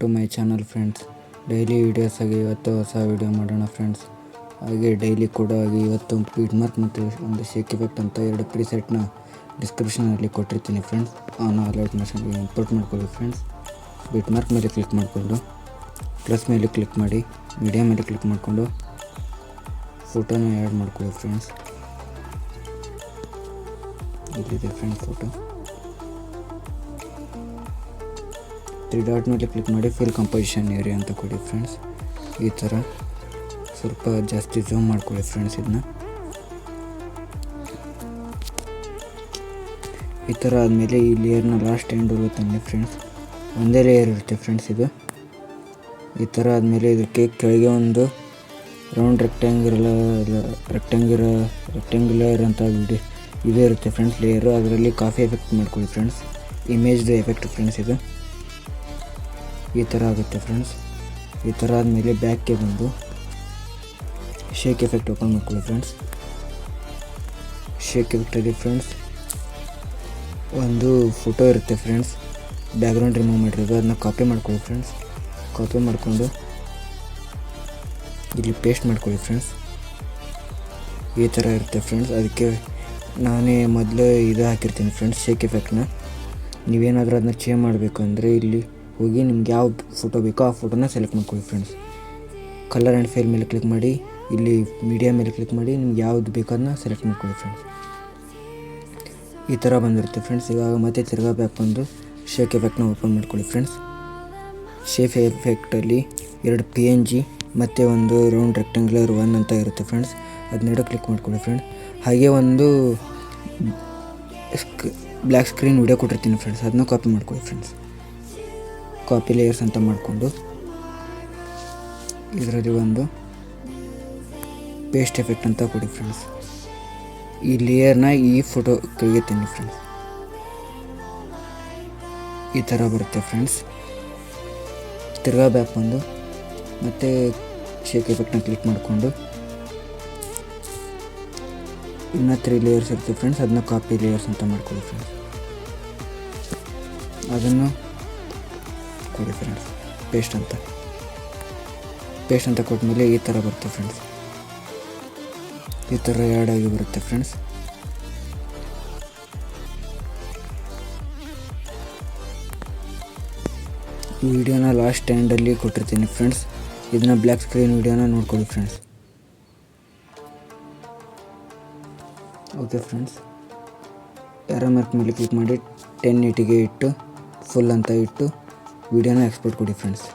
To my channel friends. Daily videos ಆಗಿ ಇವತ್ತು ಹೊಸ ವೀಡಿಯೋ ಮಾಡೋಣ ಫ್ರೆಂಡ್ಸ್. ಹಾಗೆ ಡೈಲಿ ಕೂಡ ಆಗಿ ಇವತ್ತು ಬೀಟ್ ಮಾರ್ಕ್ ಮತ್ತು ಒಂದು ಶೇಕ್ ಎಫೆಕ್ಟ್ ಅಂತ ಎರಡು ಪ್ರಿಸೆಟ್ನ ಡಿಸ್ಕ್ರಿಪ್ಷನಲ್ಲಿ ಕೊಟ್ಟಿರ್ತೀನಿ ಫ್ರೆಂಡ್ಸ್. ಅವನ್ನ ಅಲರ್ಟ್ ಮಷನ್ಗೆ ಇಂಪೋರ್ಟ್ ಮಾಡ್ಕೊಳ್ಳಿ ಫ್ರೆಂಡ್ಸ್. ಬೀಟ್ ಮಾರ್ಕ್ ಮೇಲೆ ಕ್ಲಿಕ್ ಮಾಡಿಕೊಂಡು ಪ್ಲಸ್ ಮೇಲೆ ಕ್ಲಿಕ್ ಮಾಡಿ ಮೀಡಿಯಾ ಮೇಲೆ ಕ್ಲಿಕ್ ಮಾಡಿಕೊಂಡು ಫೋಟೋನ ಆ್ಯಡ್ ಮಾಡ್ಕೊಳ್ಳಿ ಫ್ರೆಂಡ್ಸ್. ಇಲ್ಲಿದೆ ಫ್ರೆಂಡ್ಸ್ ಫೋಟೋ. 3 ಡಾಟ್ ಮೇಲೆ ಕ್ಲಿಕ್ ಮಾಡಿ ಫಿಲ್ ಕಂಪೋಸಿಷನ್ ಏರಿಯಾ ಅಂತ ಕೊಡಿ ಫ್ರೆಂಡ್ಸ್. ಈ ಥರ ಸ್ವಲ್ಪ ಜಾಸ್ತಿ ಝೂಮ್ ಮಾಡ್ಕೊಳ್ಳಿ ಫ್ರೆಂಡ್ಸ್. ಇದನ್ನ ಈ ಥರ ಆದಮೇಲೆ ಈ ಲೇಯರ್ನ ಲಾಸ್ಟ್ ಎಂಡ್ವರೆಗೂ ತಂದೆ ಫ್ರೆಂಡ್ಸ್. ಒಂದೇ ಲೇಯರ್ ಇರುತ್ತೆ ಫ್ರೆಂಡ್ಸ್ ಇದು. ಈ ಥರ ಆದಮೇಲೆ ಇದಕ್ಕೆ ಕೆಳಗೆ ಒಂದು ರೌಂಡ್ ರೆಕ್ಟ್ಯಾಂಗ್ಯುಲರ್ ಅಂತ ಇದು ಇರುತ್ತೆ ಫ್ರೆಂಡ್ಸ್ ಲೇಯರು. ಅದರಲ್ಲಿ ಕಾಫಿ ಎಫೆಕ್ಟ್ ಮಾಡ್ಕೊಳ್ಳಿ ಫ್ರೆಂಡ್ಸ್. ಇಮೇಜ್ದು ಎಫೆಕ್ಟ್ ಫ್ರೆಂಡ್ಸ್ ಇದು. ಈ ಥರ ಆಗುತ್ತೆ ಫ್ರೆಂಡ್ಸ್. ಈ ಥರ ಆದಮೇಲೆ ಬ್ಯಾಕ್ಗೆ ಬಂದು ಶೇಕ್ ಎಫೆಕ್ಟ್ ಓಪನ್ ಮಾಡ್ಕೊಳ್ಳಿ ಫ್ರೆಂಡ್ಸ್. ಶೇಕ್ ಎಫೆಕ್ಟಲ್ಲಿ ಫ್ರೆಂಡ್ಸ್ ಒಂದು ಫೋಟೋ ಇರುತ್ತೆ ಫ್ರೆಂಡ್ಸ್, ಬ್ಯಾಕ್ಗ್ರೌಂಡ್ ರಿಮೂವ್ ಮಾಡಿರೋದು. ಅದನ್ನ ಕಾಪಿ ಮಾಡ್ಕೊಳ್ಳಿ ಫ್ರೆಂಡ್ಸ್. ಕಾಪಿ ಮಾಡಿಕೊಂಡು ಇಲ್ಲಿ ಪೇಸ್ಟ್ ಮಾಡ್ಕೊಳ್ಳಿ ಫ್ರೆಂಡ್ಸ್. ಈ ಥರ ಇರುತ್ತೆ ಫ್ರೆಂಡ್ಸ್. ಅದಕ್ಕೆ ನಾನೇ ಮೊದಲು ಇದು ಹಾಕಿರ್ತೀನಿ ಫ್ರೆಂಡ್ಸ್ ಶೇಕ್ ಎಫೆಕ್ಟ್ನ. ನೀವೇನಾದರೂ ಅದನ್ನ ಚೇಂಜ್ ಮಾಡಬೇಕು ಅಂದರೆ ಇಲ್ಲಿ ಹೋಗಿ ನಿಮ್ಗೆ ಯಾವ ಫೋಟೋ ಬೇಕೋ ಆ ಫೋಟೋನ ಸೆಲೆಕ್ಟ್ ಮಾಡ್ಕೊಳ್ಳಿ ಫ್ರೆಂಡ್ಸ್. ಕಲರ್ ಆ್ಯಂಡ್ ಫೈಲ್ ಮೇಲೆ ಕ್ಲಿಕ್ ಮಾಡಿ ಇಲ್ಲಿ ಮೀಡಿಯಾ ಮೇಲೆ ಕ್ಲಿಕ್ ಮಾಡಿ ನಿಮ್ಗೆ ಯಾವುದು ಬೇಕೋ ಅದನ್ನ ಸೆಲೆಕ್ಟ್ ಮಾಡ್ಕೊಳ್ಳಿ ಫ್ರೆಂಡ್ಸ್. ಈ ಥರ ಬಂದಿರುತ್ತೆ ಫ್ರೆಂಡ್ಸ್. ಇವಾಗ ಮತ್ತೆ ತಿರ್ಗಾ ಬ್ಯಾಕ್ ಬಂದು ಶೇಕ್ ಎಫೆಕ್ಟ್ನ ಓಪನ್ ಮಾಡ್ಕೊಳ್ಳಿ ಫ್ರೆಂಡ್ಸ್. ಶೇಕ್ ಎಫೆಕ್ಟಲ್ಲಿ 2 PNG ಮತ್ತು ಒಂದು ರೌಂಡ್ ರೆಕ್ಟ್ಯಾಂಗ್ಯುಲರ್ 1 ಅಂತ ಇರುತ್ತೆ ಫ್ರೆಂಡ್ಸ್. ಅದನ್ನೆರಡು ಕ್ಲಿಕ್ ಮಾಡ್ಕೊಳ್ಳಿ ಫ್ರೆಂಡ್ಸ್. ಹಾಗೆ ಒಂದು ಬ್ಲ್ಯಾಕ್ ಸ್ಕ್ರೀನ್ ವಿಡಿಯೋ ಕೊಟ್ಟಿರ್ತೀನಿ ಫ್ರೆಂಡ್ಸ್, ಅದನ್ನ ಕಾಪಿ ಮಾಡ್ಕೊಳ್ಳಿ ಫ್ರೆಂಡ್ಸ್. ಕಾಪಿ ಲೇಯರ್ಸ್ ಅಂತ ಮಾಡಿಕೊಂಡು ಇದರಲ್ಲಿ ಒಂದು ಪೇಸ್ಟ್ ಎಫೆಕ್ಟ್ ಅಂತ ಕೊಡಿ ಫ್ರೆಂಡ್ಸ್. ಈ ಲೇಯರ್ನ ಈ ಫೋಟೋ ಕೆಳಗೆ ತಿನ್ನಿ ಫ್ರೆಂಡ್ಸ್. ಈ ಥರ ಬರುತ್ತೆ ಫ್ರೆಂಡ್ಸ್. ತಿರ್ಗಾ ಬ್ಯಾಕ್ ಬಂದು ಮತ್ತೆ ಶೇಕ್ ಎಫೆಕ್ಟ್ನ ಕ್ಲಿಕ್ ಮಾಡಿಕೊಂಡು ಇನ್ನೂ 3 ಲೇಯರ್ಸ್ ಇರುತ್ತೆ ಫ್ರೆಂಡ್ಸ್. ಅದನ್ನ ಕಾಪಿ ಲೇಯರ್ಸ್ ಅಂತ ಮಾಡ್ಕೊಳ್ಳಿ ಫ್ರೆಂಡ್ಸ್. ಅದನ್ನು ಕೊಡಿ ಫ್ರೆಂಡ್ಸ್ ಪೇಸ್ಟ್ ಅಂತ ಕೊಟ್ಟಮೇಲೆ ಈ ಥರ ಬರುತ್ತೆ ಫ್ರೆಂಡ್ಸ್. ಈ ಥರ ಆ್ಯಡ್ ಆಗಿ ಬರುತ್ತೆ ಫ್ರೆಂಡ್ಸ್. ಈ ವಿಡಿಯೋನ ಲಾಸ್ಟ್ ಎಂಡಲ್ಲಿ ಕೊಟ್ಟಿರ್ತೀನಿ ಫ್ರೆಂಡ್ಸ್. ಇದನ್ನ ಬ್ಲ್ಯಾಕ್ ಸ್ಕ್ರೀನ್ ವಿಡಿಯೋನ ನೋಡ್ಕೊಳ್ಳಿ friends. Okay friends, arrow mark ಮೇಲೆ ಕ್ಲಿಕ್ ಮಾಡಿ 1080ಗೆ ಇಟ್ಟು ಫುಲ್ ಅಂತ ಇಟ್ಟು ವಿಡಿಯೋನ ಎಕ್ಸ್ಪೋರ್ಟ್ ಕೊಡಿ ಫ್ರೆಂಡ್ಸ್.